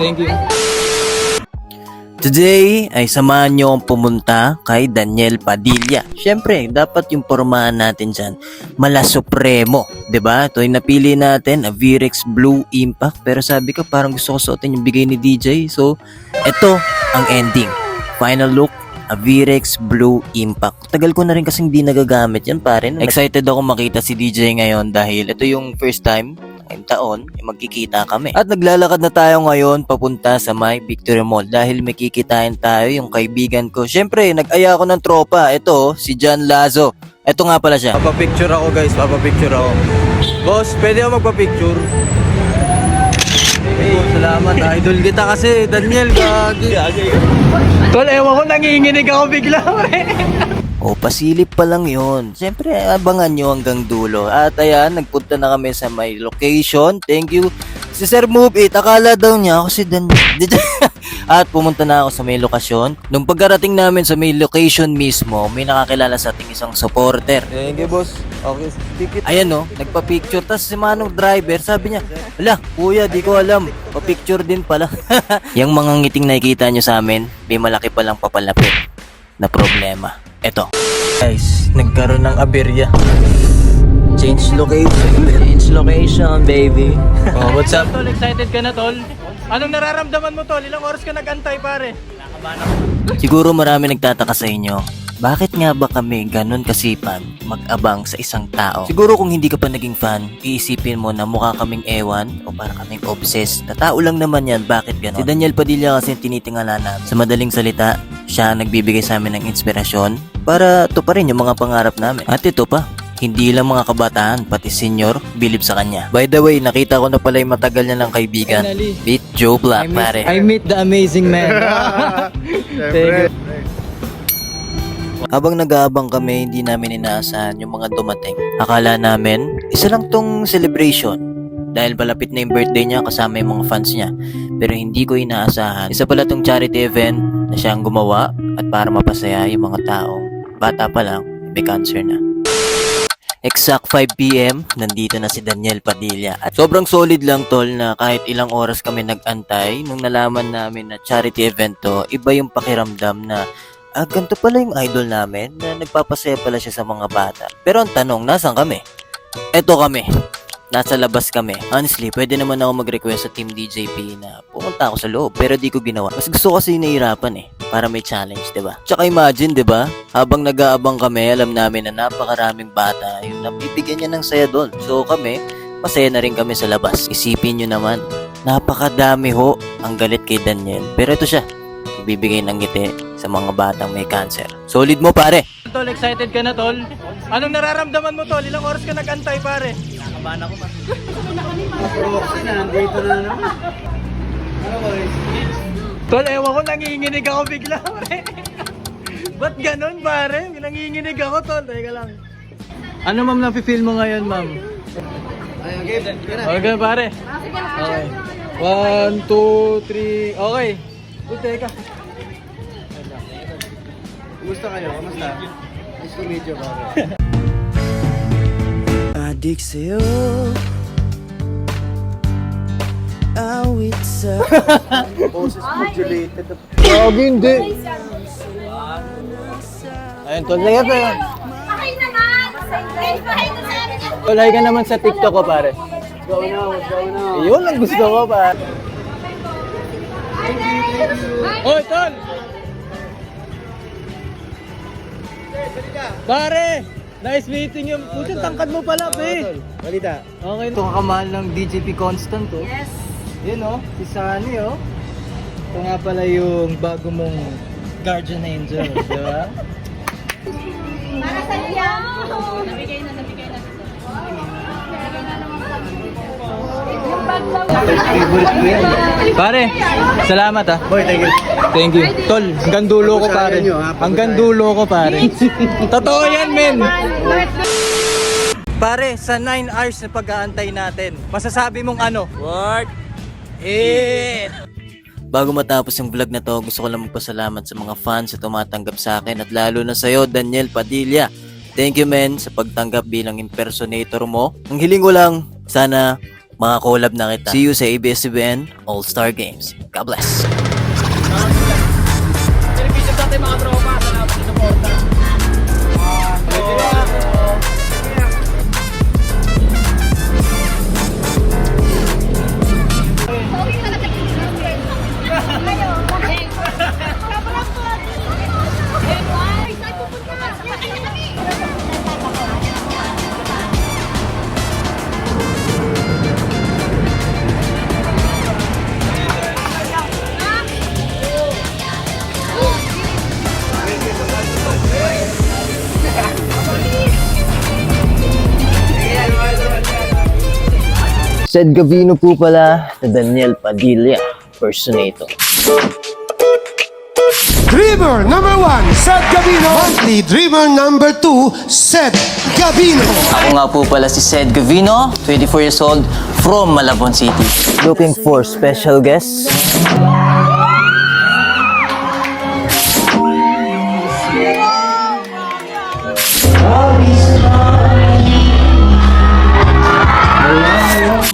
Thank you. Today ay samahan nyo akong pumunta kay Daniel Padilla. Siyempre, dapat yung pormahan natin dyan, mala supremo. 'Di ba? Ito yung napili natin, a Virex Blue Impact. Pero sabi ko parang gusto ko suotin yung bigay ni DJ. So, ito ang ending. Final look, a Virex Blue Impact. Tagal ko na rin kasing di nagagamit yan pare. Excited ako makita si DJ ngayon dahil ito yung first time ngayong taon, magkikita kami. At naglalakad na tayo ngayon papunta sa may Victory Mall dahil may kikitain tayo yung kaibigan ko. Syempre, nag-aya ako ng tropa. Ito, si John Lazo. Ito nga pala siya. Papapicture ako guys, papapicture ako. Boss, pwede ako magpapicture? Hey, salamat. Idol kita kasi, Daniel. Gagi. Tol, ewan ko, nanginginig ako bigla. O, pasilip pa lang yon. Siyempre, abangan nyo hanggang dulo. At ayan, nagpunta na kami sa may location. Thank you. Si Sir Move It, akala daw niya ako si Daniel. At pumunta na ako sa may lokasyon. Nung pagkarating namin sa may location mismo, may nakakilala sa ating isang supporter. Thank you, boss. Okay, ticket. Ayan no, nagpa-picture. Tapos si Manong driver, sabi niya, "Hala, kuya, di ko alam. Pa-picture din pala." Yung mga ngiting nakikita nyo sa amin, may malaki palang papalapit na problema. Eto. Guys, nagkaroon ng aberya. Change location. Change location, baby. Oh, what's up? Tol, excited ka na, Tol? Anong nararamdaman mo, Tol? Ilang oras ka nag-antay, pare? Siguro marami nagtataka sa inyo, bakit nga ba kami ganun kasipag mag-abang sa isang tao? Siguro kung hindi ka pa naging fan, iisipin mo na mukha kaming ewan o para kaming obsessed. Na tao lang naman yan, bakit ganun? Si Daniel Padilla kasi tinitingala namin. Sa madaling salita, siya ang nagbibigay sa amin ng inspirasyon para tuparin yung mga pangarap namin. At ito pa, hindi lang mga kabataan, pati senior, bilib sa kanya. By the way, nakita ko na pala yung matagal niya ng kaibigan. Finally. Beat Joe Black, pare. I meet the amazing man. Thank you. Habang nag-aabang kami, hindi namin inaasahan yung mga dumating. Akala namin, isa lang tong celebration. Dahil palapit na yung birthday niya kasama yung mga fans niya. Pero hindi ko inaasahan. Isa pala tong charity event na siyang gumawa at para mapasaya yung mga taong bata pa lang, may cancer na. Exact 5 PM, nandito na si Daniel Padilla. At sobrang solid lang tol na kahit ilang oras kami nag-antay, nung nalaman namin na charity event to, iba yung pakiramdam na ganito pala yung idol namin na nagpapasaya pala siya sa mga bata. Pero ang tanong, nasan kami? Eto kami. Nasa labas kami. Honestly, pwede naman ako mag-request sa Team DJP na pumunta ako sa loob, pero di ko ginawa. Mas gusto kasi nahihirapan para may challenge, 'di ba? Tsaka imagine, 'di ba? Habang nag-aabang kami, alam namin na napakaraming bata yung nabibigyan niya ng saya doon. So kami, masaya na rin kami sa labas. Isipin nyo naman, napakadami ho ang galit kay Daniel. Pero ito siya, bibigay ng ngiti sa mga batang may cancer. Solid mo, pare. Tol, excited ka na, Tol? Anong nararamdaman mo, Tol? Ilang oras ka nag-antay, pare? Nakabahan ako, man. Nandito na naman. Tol, ewan ko, nanginginig ako bigla, pare. Ba't ganun, pare? Nanginginig ako, Tol. Teka lang. Ano, ma'am, napi-feel mo ngayon, ma'am? Okay, pare. Okay. 1, 2, 3. Okay. Teka. Kumusta kayo? Kamusta? Nice to meet you, pare. Adik sa'yo, awit sa Boses modulated. Gagi, hindi. Ayun, Tol. Sige, pare. Okay naman! Hi to sa amin yan! Tol, hi ka naman sa TikTok ko, pare. Let's go now. Yun ang gusto ko, pare. Hoy, Tol! Pare! Nice meeting you. Putin, tangkad mo pala, pe. Balita. Okay. Ito kakamahal ng DJP Constant, oh. Yes! Yun, oh. Si Sunny, oh. Ito nga pala yung bago mong guardian angel, di ba? Para sa iyo! Nabigay na. Yung bag lang. Favorite ko yan. Pare, salamat ah. Boy, thank you. Thank you. Tol, hanggang dulo ko pare. Hanggang dulo ko pare. Totoo yan, men. Pare, sa 9 hours na pag-aantay natin, masasabi mong ano? Worth it! Bago matapos yung vlog na to, gusto ko lang magpasalamat sa mga fans na tumatanggap sa akin at lalo na sa'yo, Daniel Padilla. Thank you, men, sa pagtanggap bilang impersonator mo. Ang hiling ko lang, sana Makakolab na kita. See you sa ABS-CBN All-Star Games. God bless. Television sa ating mga tropa. Salamat sa suporta. Sed Gavino po pala na Daniel Padilla, personator. Dreamer number 1, Seth Gavino. Monthly Dreamer number 2, Seth Gavino. Ako nga po pala si Sed Gavino, 24 years old, from Malabon City. Looking for special guests?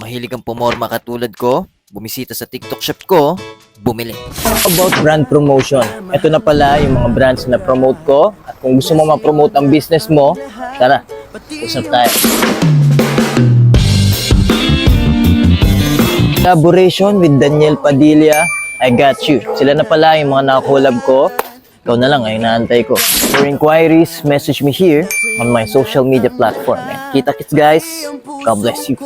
Mahilig kang pumorma katulad ko, bumisita sa TikTok shop ko, bumili. About brand promotion, ito na pala yung mga brands na promote ko. At kung gusto mo ma-promote ang business mo, tara, usap tayo. Collaboration with Daniel Padilla, I got you. Sila na pala yung mga nakakolab ko. Ikaw na lang ay inaantay ko. For inquiries, message me here on my social media platform. Kita-kits guys, God bless you.